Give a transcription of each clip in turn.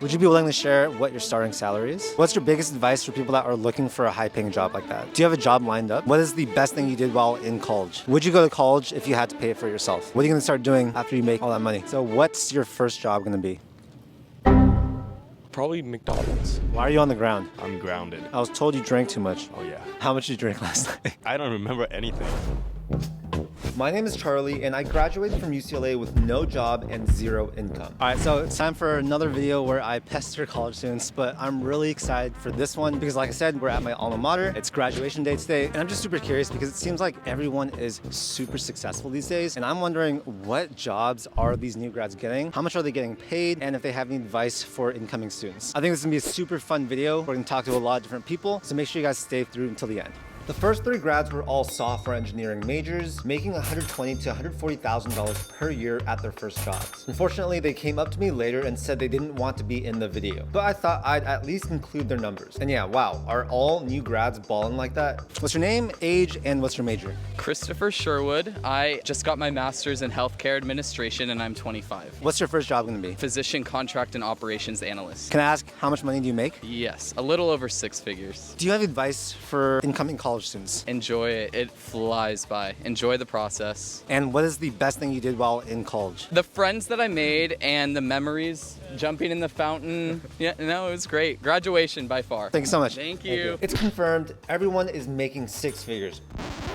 Would you be willing to share what your starting salary is? What's your biggest advice for people that are looking for a high-paying job like that? Do you have a job lined up? What is the best thing you did while in college? Would you go to college if you had to pay it for yourself? What are you gonna start doing after you make all that money? So what's your first job gonna be? Probably McDonald's. Why are you on the ground? I'm grounded. I was told you drank too much. Oh yeah. How much did you drink last night? I don't remember anything. My name is Charlie, and I graduated from UCLA with no job and zero income. All right, so it's time for another video where I pester college students, but I'm really excited for this one because, like I said, we're at my alma mater. It's graduation day today, and I'm just super curious because it seems like everyone is super successful these days, and I'm wondering what jobs are these new grads getting? How much are they getting paid? And if they have any advice for incoming students. I think this is gonna be a super fun video. We're gonna talk to a lot of different people, so make sure you guys stay through until the end. The first 3 grads were all software engineering majors, making $120,000 to $140,000 per year at their first jobs. Unfortunately, they came up to me later and said they didn't want to be in the video, but I thought I'd at least include their numbers. And yeah, wow, are all new grads balling like that? What's your name, age, and what's your major? Christopher Sherwood. I just got my master's in healthcare administration and I'm 25. What's your first job gonna be? Physician contract and operations analyst. Can I ask how much money do you make? Yes, a little over 6 figures. Do you have advice for incoming college students? Enjoy it. It flies by. Enjoy the process. And what is the best thing you did while in college? The friends that I made and the memories, jumping in the fountain. Yeah, no, it was great. Graduation by far. Thank you so much. Thank you. It's confirmed everyone is making 6 figures.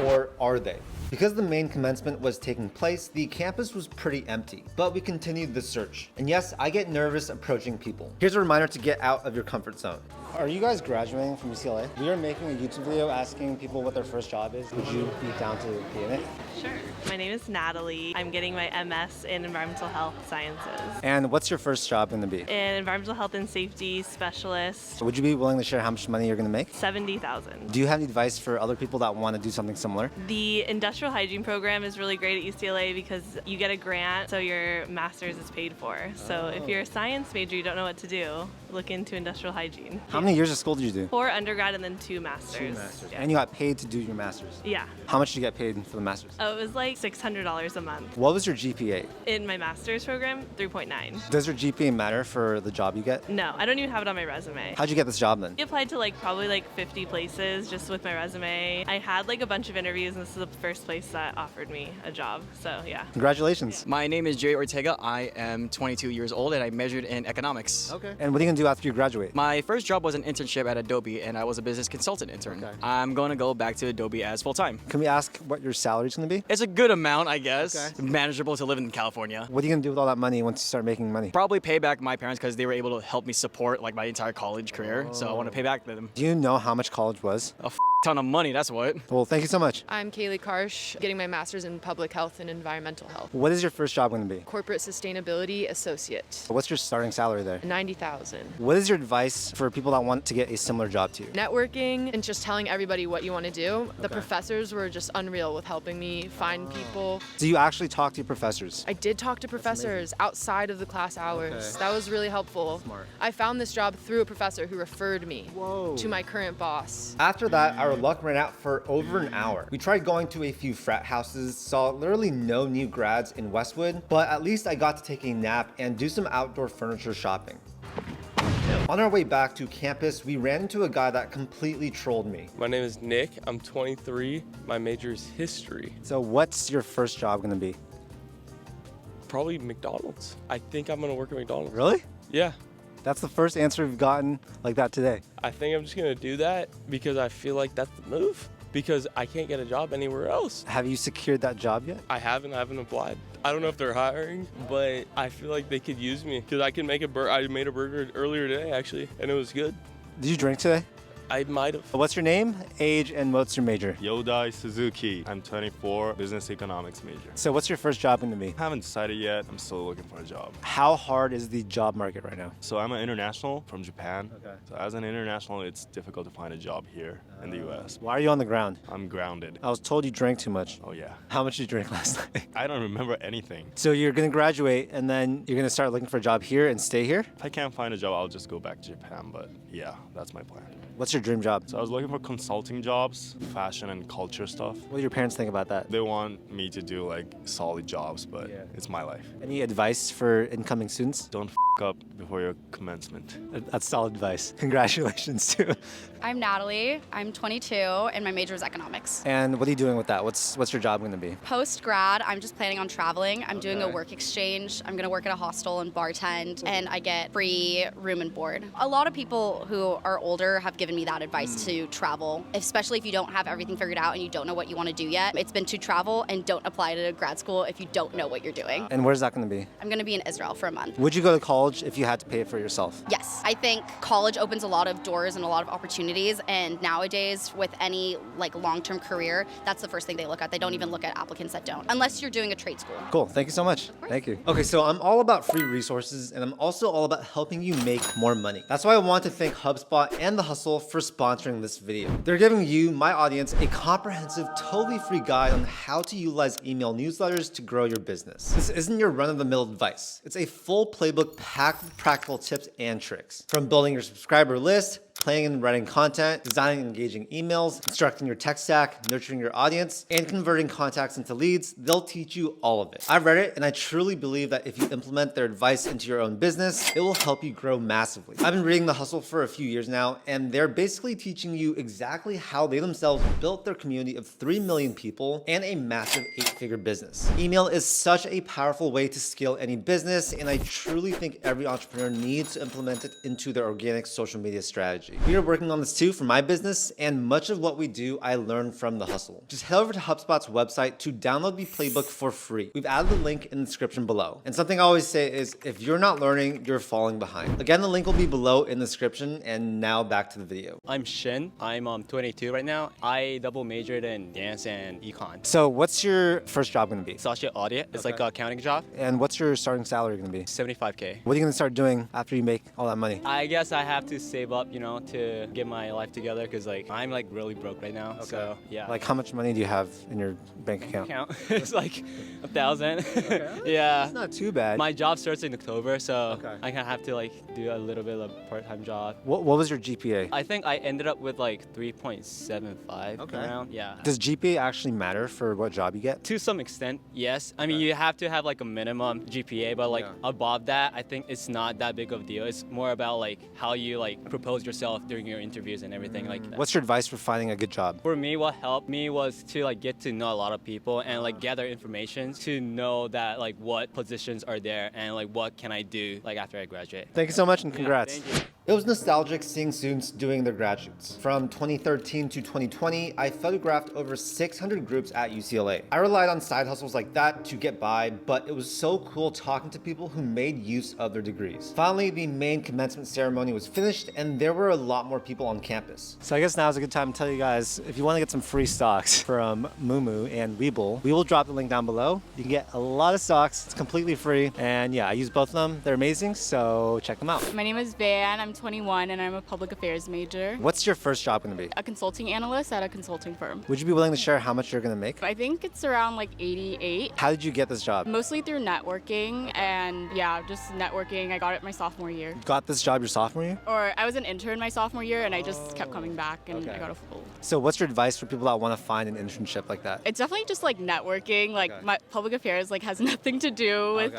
Or are they? Because the main commencement was taking place, the campus was pretty empty, but we continued the search. And yes, I get nervous approaching people. Here's a reminder to get out of your comfort zone. Are you guys graduating from UCLA? We are making a YouTube video asking people what their first job is. Would you be down to be in it? Sure. My name is Natalie. I'm getting my MS in Environmental Health Sciences. And what's your first job gonna be? An Environmental Health and Safety Specialist. Would you be willing to share how much money you're gonna make? $70,000. Do you have any advice for other people that want to do something similar? The industrial hygiene program is really great at UCLA because you get a grant, so your master's is paid for. So if you're a science major, you don't know what to do, look into industrial hygiene. How many years of school did you do? 4 undergrad and then 2 masters. Yeah. And you got paid to do your master's? Yeah. How much did you get paid for the master's? Oh, it was like $600 a month. What was your GPA? In my master's program, 3.9. Does your GPA matter for the job you get? No, I don't even have it on my resume. How'd you get this job then? I applied to probably 50 places just with my resume. I had a bunch of interviews and this is the first place that offered me a job. So yeah. Congratulations. My name is Jerry Ortega. I am 22 years old and I majored in economics. Okay. And what are you gonna do after you graduate? My first job was an internship at Adobe and I was a business consultant intern. Okay. I'm going to go back to Adobe as full-time. Can we ask what your salary's gonna be? It's a good amount, I guess. Okay. Manageable to live in California. What are you gonna do with all that money once you start making money? Probably pay back my parents because they were able to help me support my entire college career. So I want to pay back to them. Do you know how much college was? A ton of money, that's what. Well, thank you so much. I'm Kaylee Karsh, getting my master's in public health and environmental health. What is your first job gonna be? Corporate sustainability associate. What's your starting salary there? 90,000. What is your advice for people that want to get a similar job to you? Networking and just telling everybody what you want to do. The professors were just unreal with helping me find people. Do you actually talk to your professors? I did talk to professors outside of the class hours. Okay. That was really helpful. Smart. I found this job through a professor who referred me to my current boss. After that, our luck ran out for over an hour. We tried going to a few frat houses, saw literally no new grads in Westwood, but at least I got to take a nap and do some outdoor furniture shopping. On our way back to campus, we ran into a guy that completely trolled me. My name is Nick. I'm 23. My major is history. So what's your first job gonna be? Probably McDonald's. I think I'm gonna work at McDonald's. Really? Yeah. That's the first answer we've gotten like that today. I think I'm just gonna do that because I feel like that's the move. Because I can't get a job anywhere else. Have you secured that job yet? I haven't applied. I don't know if they're hiring, but I feel like they could use me because I can make I made a burger earlier today actually, and it was good. Did you drink today? I might have. What's your name, age, and what's your major? Yodai Suzuki. I'm 24, business economics major. So what's your first job gonna be? Haven't decided yet. I'm still looking for a job. How hard is the job market right now? So I'm an international from Japan. Okay. So as an international, it's difficult to find a job here in the US. Why are you on the ground? I'm grounded. I was told you drank too much. Oh yeah. How much did you drink last night? I don't remember anything. So you're gonna graduate and then you're gonna start looking for a job here and stay here? If I can't find a job, I'll just go back to Japan, but yeah, that's my plan. What's your dream job? So I was looking for consulting jobs, fashion and culture stuff. What do your parents think about that? They want me to do like solid jobs, but it's my life. Any advice for incoming students? Don't up before your commencement. That's solid advice. Congratulations too. I'm Natalie. I'm 22, and my major is economics. And what are you doing with that? What's your job going to be? Post-grad, I'm just planning on traveling. I'm doing a work exchange. I'm going to work at a hostel and bartend, and I get free room and board. A lot of people who are older have given me that advice to travel, especially if you don't have everything figured out and you don't know what you want to do yet. It's been to travel and don't apply to grad school if you don't know what you're doing. And where's that going to be? I'm going to be in Israel for a month. Would you go to college if you had to pay it for yourself? Yes, I think college opens a lot of doors and a lot of opportunities, and nowadays with any like long-term career, that's the first thing they look at. They don't even look at applicants that don't, unless you're doing a trade school. Cool, thank you so much. Thank you. Okay, so I'm all about free resources, and I'm also all about helping you make more money. That's why I want to thank HubSpot and The Hustle for sponsoring this video. They're giving you, my audience, a comprehensive, totally free guide on how to utilize email newsletters to grow your business. This isn't your run-of-the-mill advice. It's a full playbook packed with practical tips and tricks. From building your subscriber list, planning and writing content, designing and engaging emails, constructing your tech stack, nurturing your audience, and converting contacts into leads, they'll teach you all of it. I've read it, and I truly believe that if you implement their advice into your own business, it will help you grow massively. I've been reading The Hustle for a few years now, and they're basically teaching you exactly how they themselves built their community of 3 million people and a massive 8-figure business. Email is such a powerful way to scale any business, and I truly think every entrepreneur needs to implement it into their organic social media strategy. We are working on this too for my business, and much of what we do I learned from The Hustle. Just head over to HubSpot's website to download the playbook for free. We've added the link in the description below. And something I always say is, if you're not learning, you're falling behind. Again, the link will be below in the description, and now back to the video. I'm Shen. I'm 22 right now. I double majored in dance and econ. So what's your first job going to be? Associate audit. It's like an accounting job. And what's your starting salary going to be? 75K. What are you going to start doing after you make all that money? I guess I have to save up, to get my life together, because like I'm like really broke right now. So yeah. Like how much money do you have in your bank account? It's like 1,000. Yeah. It's not too bad. My job starts in October, so I kind of have to like do a little bit of a part-time job. What was your GPA? I think I ended up with like 3.75 around. Yeah. Does GPA actually matter for what job you get? To some extent, yes. I mean, you have to have like a minimum GPA, but like above that, I think it's not that big of a deal. It's more about like how you like propose yourself during your interviews and everything like that. What's your advice for finding a good job? For me, what helped me was to like get to know a lot of people and like gather information to know that like what positions are there and like what can I do like after I graduate. Thank you so much and congrats. Thank you. It was nostalgic seeing students doing their grad shoots. From 2013 to 2020, I photographed over 600 groups at UCLA. I relied on side hustles like that to get by, but it was so cool talking to people who made use of their degrees. Finally, the main commencement ceremony was finished, and there were a lot more people on campus. So I guess now is a good time to tell you guys, if you want to get some free stocks from Mumu and Weeble, we will drop the link down below. You can get a lot of stocks. It's completely free. And yeah, I use both of them. They're amazing, so check them out. My name is Van. I'm 21 and I'm a public affairs major. What's your first job going to be? A consulting analyst at a consulting firm. Would you be willing to share how much you're going to make? I think it's around like 88. How did you get this job? Mostly through networking and yeah, just networking. I got it my sophomore year. You got this job your sophomore year? Or I was an intern my sophomore year and I just kept coming back and I got a full. So what's your advice for people that want to find an internship like that? It's definitely just like networking. Like my public affairs like has nothing to do with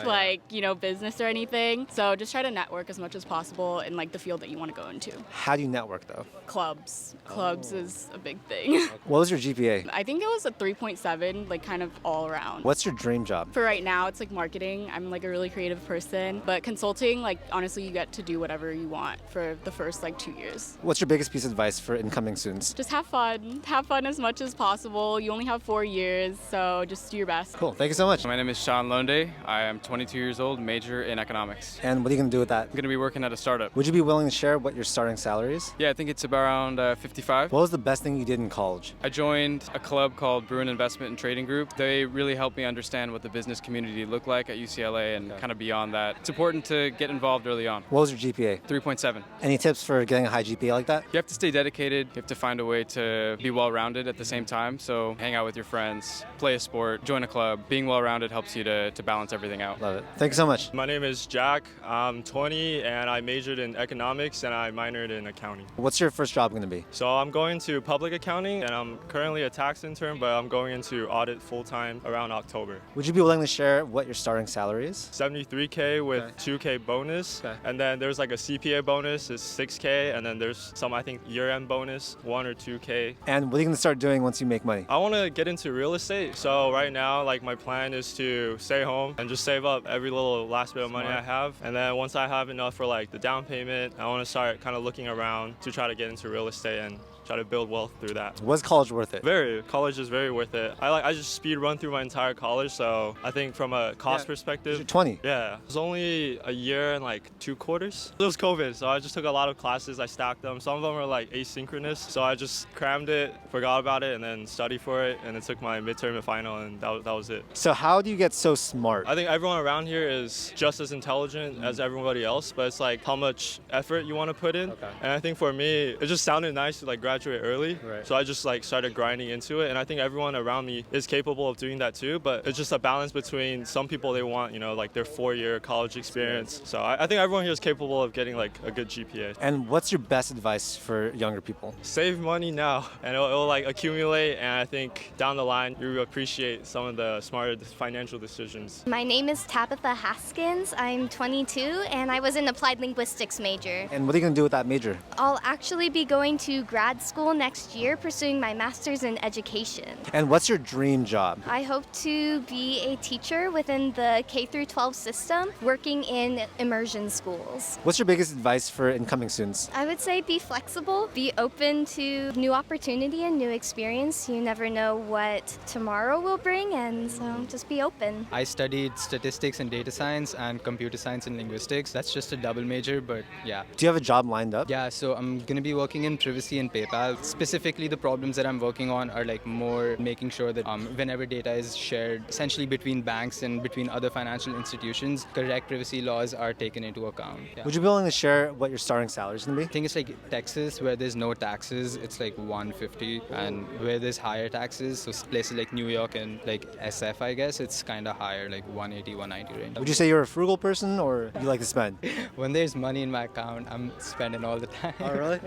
business or anything. So just try to network as much as possible in like the field that you want to go into. How do you network though? Clubs. Clubs is a big thing. What was your GPA? I think it was a 3.7, like kind of all around. What's your dream job? For right now, it's like marketing. I'm like a really creative person, but consulting, like honestly, you get to do whatever you want for the first like 2 years. What's your biggest piece of advice for incoming students? Just have fun. Have fun as much as possible. You only have 4 years, so just do your best. Cool. Thank you so much. My name is Sean Londe. I am 22 years old, major in economics. And what are you going to do with that? I'm going to be working at a startup. Would you be willing to share what your starting salary is? Yeah, I think it's around 55. What was the best thing you did in college? I joined a club called Bruin Investment and Trading Group. They really helped me understand what the business community looked like at UCLA and kind of beyond that. It's important to get involved early on. What was your GPA? 3.7. Any tips for getting a high GPA like that? You have to stay dedicated. You have to find a way to be well-rounded at the same time. So hang out with your friends, play a sport, join a club. Being well-rounded helps you to balance everything out. Love it. Thank you so much. My name is Jack. I'm 20 and I majored in economics economics and I minored in accounting. What's your first job going to be? So I'm going to public accounting and I'm currently a tax intern, but I'm going into audit full-time around October. Would you be willing to share what your starting salary is? 73K with 2K bonus. Okay. And then there's like a CPA bonus is 6K. And then there's some, I think, year-end bonus, 1 or 2K. And what are you going to start doing once you make money? I want to get into real estate. So right now, like my plan is to stay home and just save up every little last bit of money I have. And then once I have enough for like the down payment, I want to start kind of looking around to try to get into real estate and try to build wealth through that. Was college worth it? Very. College is very worth it. I just speed run through my entire college, so I think from a cost perspective. You're 20. Yeah. It was only a year and like 2 quarters. It was COVID, so I just took a lot of classes. I stacked them. Some of them were like asynchronous, so I just crammed it, forgot about it, and then studied for it, and then took my midterm and final, and that was it. So how do you get so smart? I think everyone around here is just as intelligent as everybody else, but it's like how much effort you want to put in. Okay. And I think for me, it just sounded nice to like graduate early. Right. So I just like started grinding into it, and I think everyone around me is capable of doing that too, but it's just a balance between some people, they want, you know, like their 4-year college experience. So I think everyone here is capable of getting like a good GPA. And what's your best advice for younger people? Save money now, and it'll like accumulate, and I think down the line you appreciate some of the smarter financial decisions. My name is Tabitha Haskins. I'm 22 and I was an applied linguistics major. And what are you going to do with that major? I'll actually be going to grad school next year pursuing my master's in education. And what's your dream job? I hope to be a teacher within the K through 12 system, working in immersion schools. What's your biggest advice for incoming students? I would say be flexible, be open to new opportunity and new experience. You never know what tomorrow will bring, and so just be open. I studied statistics and data science and computer science and linguistics. That's just a double major, but yeah. Do you have a job lined up? Yeah, so I'm going to be working in privacy and PayPal. Specifically, the problems that I'm working on are like more making sure that whenever data is shared, essentially between banks and between other financial institutions, correct privacy laws are taken into account. Yeah. Would you be willing to share what your starting salary is going to be? I think it's like Texas, where there's no taxes, it's like 150, and where there's higher taxes, so places like New York and like SF, I guess, it's kind of higher, like 180, 190 range. Would you say you're a frugal person or you like to spend? When there's money in my account, I'm spending all the time. Oh, really?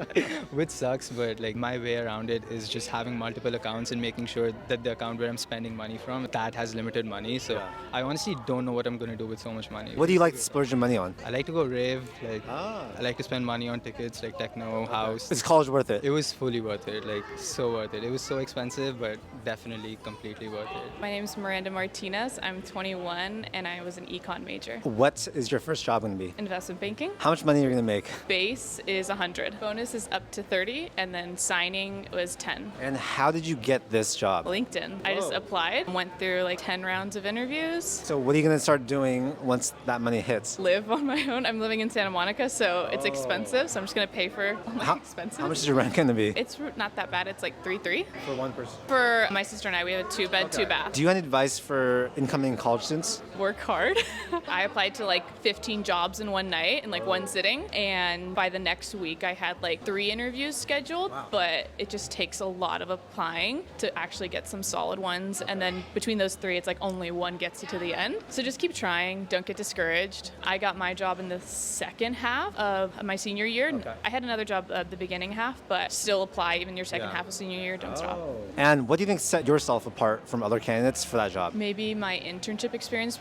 Which sucks, but like my way around it is just having multiple accounts and making sure that the account where I'm spending money from, that has limited money. So I honestly don't know what I'm going to do with so much money. What do you like to splurge your money on? I like to go rave, I like to spend money on tickets like techno, house. Is college worth it? It was fully worth it, like so worth it. It was so expensive, but definitely completely worth it. My name is Miranda Martinez. I'm 21 and I was an econ major. What is your first job going to be? Investment banking. How much money are you going to make? Base is 100. Bonus is up to 30, and then signing was 10. And how did you get this job? LinkedIn. I just applied, went through like 10 rounds of interviews. So what are you going to start doing once that money hits? Live on my own. I'm living in Santa Monica, so it's expensive, so I'm just going to pay for all my expenses. How much is your rent going to be? It's not that bad. It's like 3.3. For one person? For my sister and I, we have a 2-bed, 2-bath. Do you have any advice for incoming college students? Work hard. I applied to like 15 jobs in one night in like one sitting, and by the next week I had like 3 interviews scheduled. But it just takes a lot of applying to actually get some solid ones, and then between those 3 it's like only one gets you to the end. So just keep trying, don't get discouraged. I got my job in the second half of my senior year. I had another job at the beginning half, but still apply even your second half of senior year, don't stop. And what do you think set yourself apart from other candidates for that job? Maybe my internship experience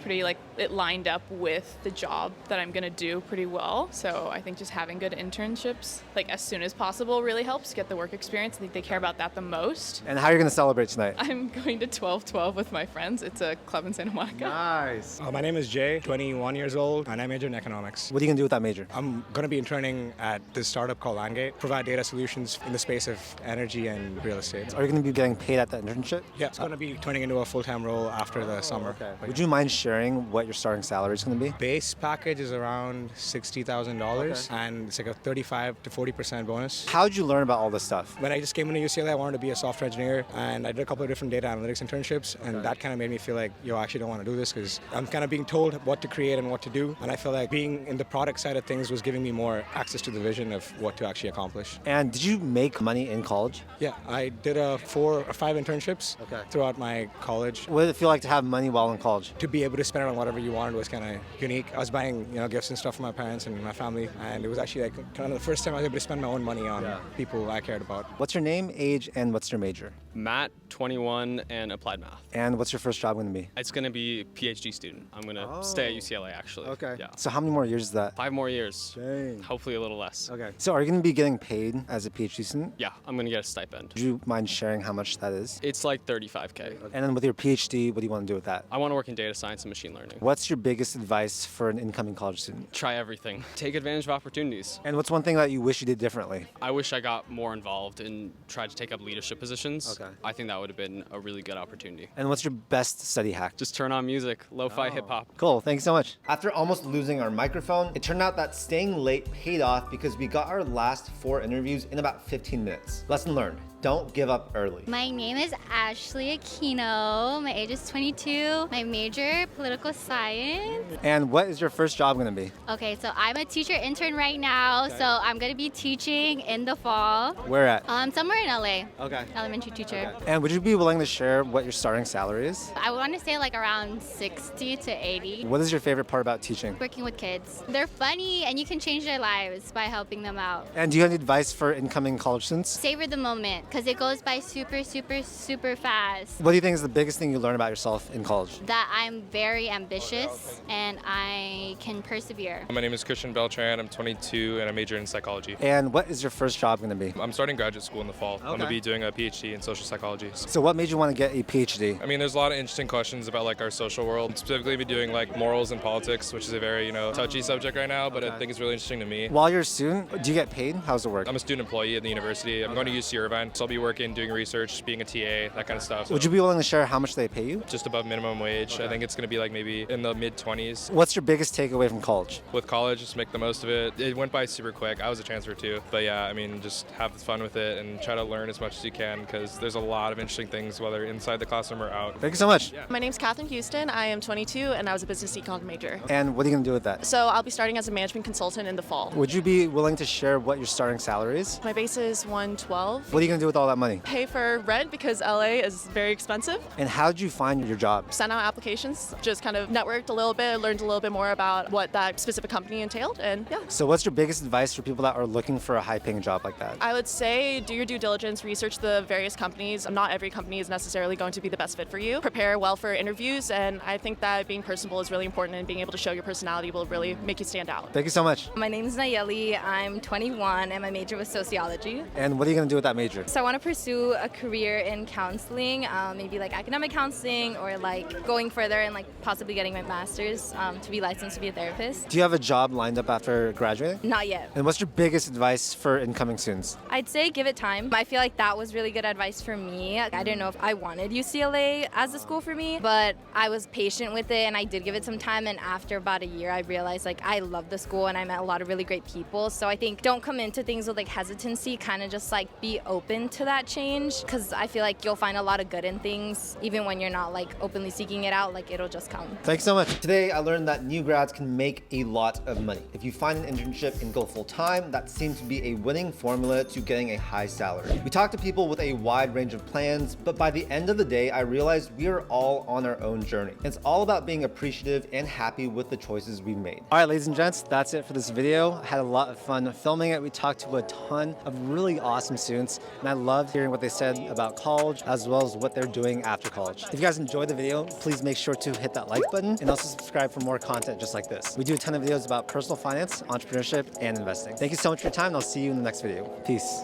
it lined up with the job that I'm gonna do pretty well. So I think just having good internships like as soon as possible really helps get the work experience. I think they care about that the most. And how are you going to celebrate tonight? I'm going to 12-12 with my friends. It's a club in Santa Monica. Nice. My name is Jay, 21 years old, and I major in economics. What are you going to do with that major? I'm going to be interning at this startup called Landgate, provide data solutions in the space of energy and real estate. Are you going to be getting paid at that internship? Yeah, it's going to be turning into a full-time role after the summer. Okay. Would you mind sharing what your starting salary is going to be? Base package is around $60,000, and it's like a 35 to 40% bonus. How did you learn about all this stuff? When I just came into UCLA, I wanted to be a software engineer, and I did a couple of different data analytics internships, and that kind of made me feel like, I actually don't want to do this because I'm kind of being told what to create and what to do, and I feel like being in the product side of things was giving me more access to the vision of what to actually accomplish. And did you make money in college? Yeah, I did 4 or 5 internships throughout my college. What did it feel like to have money while in college? To be able to spend it on whatever you wanted was kind of unique. I was buying, gifts and stuff for my parents and my family, and it was actually like kind of the first time I was able to spend my own money on people I cared about. What's your name, age, and what's your major? Matt, 21, and applied math. And what's your first job going to be? It's going to be PhD student. I'm going to stay at UCLA actually. Okay. Yeah. So how many more years is that? 5 more years. Dang. Hopefully a little less. Okay. So are you going to be getting paid as a PhD student? Yeah, I'm going to get a stipend. Would you mind sharing how much that is? It's like 35K. And then with your PhD, what do you want to do with that? I want to work in data science and machine learning. What's your biggest advice for an incoming college student? Try everything. Take advantage of opportunities. And what's one thing that you wish you did differently? I wish I got more involved and tried to take up leadership positions. Okay. I think that would have been a really good opportunity. And what's your best study hack? Just turn on music, lo-fi hip hop. Cool, thanks so much. After almost losing our microphone, it turned out that staying late paid off because we got our last 4 interviews in about 15 minutes. Lesson learned. Don't give up early. My name is Ashley Aquino. My age is 22. My major, political science. And what is your first job going to be? Okay, so I'm a teacher intern right now, so I'm going to be teaching in the fall. Where at? Somewhere in LA. Okay. Elementary teacher. And would you be willing to share what your starting salary is? I want to say like around 60 to 80. What is your favorite part about teaching? Working with kids. They're funny and you can change their lives by helping them out. And do you have any advice for incoming college students? Savor the moment because it goes by super, super, super fast. What do you think is the biggest thing you learn about yourself in college? That I'm very ambitious and I can persevere. My name is Christian Beltran. I'm 22 and I major in psychology. And what is your first job going to be? I'm starting graduate school in the fall. I'm going to be doing a PhD in social psychology. So what made you want to get a PhD? I mean, there's a lot of interesting questions about like our social world. Specifically, be doing like morals and politics, which is a very touchy subject right now, but I think it's really interesting to me. While you're a student, do you get paid? How does it work? I'm a student employee at the university. I'm going to UC Irvine, so I'll be working, doing research, being a TA, that kind of stuff. Would you be willing to share how much they pay you? Just above minimum wage. I think it's going to be like maybe in the mid-20s. What's your biggest takeaway from college? With college, just make the most of it. It went by super quick. I was a transfer too. But yeah, I mean, just have fun with it and try to learn as much as you can because there's a lot of interesting things, whether inside the classroom or out. Thank you so much. My name's Kathryn Houston. I am 22 and I was a business econ major. And what are you going to do with that? So I'll be starting as a management consultant in the fall. Would you be willing to share what your starting salary is? My base is 112. What are you going to do with all that money? Pay for rent because LA is very expensive. And how did you find your job? Sent out applications, just kind of networked a little bit, learned a little bit more about what that specific company entailed, and yeah. So what's your biggest advice for people that are looking for a high-paying job like that? I would say do your due diligence, research the various companies. Not every company is necessarily going to be the best fit for you. Prepare well for interviews, and I think that being personable is really important, and being able to show your personality will really make you stand out. Thank you so much. My name is Nayeli. I'm 21, and my major was sociology. And what are you going to do with that major? So I want to pursue a career in counseling, maybe like academic counseling or like going further and like possibly getting my master's to be licensed to be a therapist. Do you have a job lined up after graduating? Not yet. And what's your biggest advice for incoming students? I'd say give it time. I feel like that was really good advice for me. I didn't know if I wanted UCLA as a school for me, but I was patient with it and I did give it some time, and after about a year I realized like I love the school and I met a lot of really great people. So I think don't come into things with like hesitancy, kind of just like be open to that change, because I feel like you'll find a lot of good in things even when you're not like openly seeking it out, like it'll just come. Thanks so much. Today I learned that new grads can make a lot of money. If you find an internship and go full time, that seems to be a winning formula to getting a high salary. We talked to people with a wide range of plans, but by the end of the day, I realized we are all on our own journey. It's all about being appreciative and happy with the choices we've made. All right, ladies and gents, that's it for this video. I had a lot of fun filming it. We talked to a ton of really awesome students, and I loved hearing what they said about college, as well as what they're doing after college. If you guys enjoyed the video, please make sure to hit that like button and also subscribe for more content just like this. We do a ton of videos about personal finance, entrepreneurship, and investing. Thank you so much for your time, and I'll see you in the next video. Peace.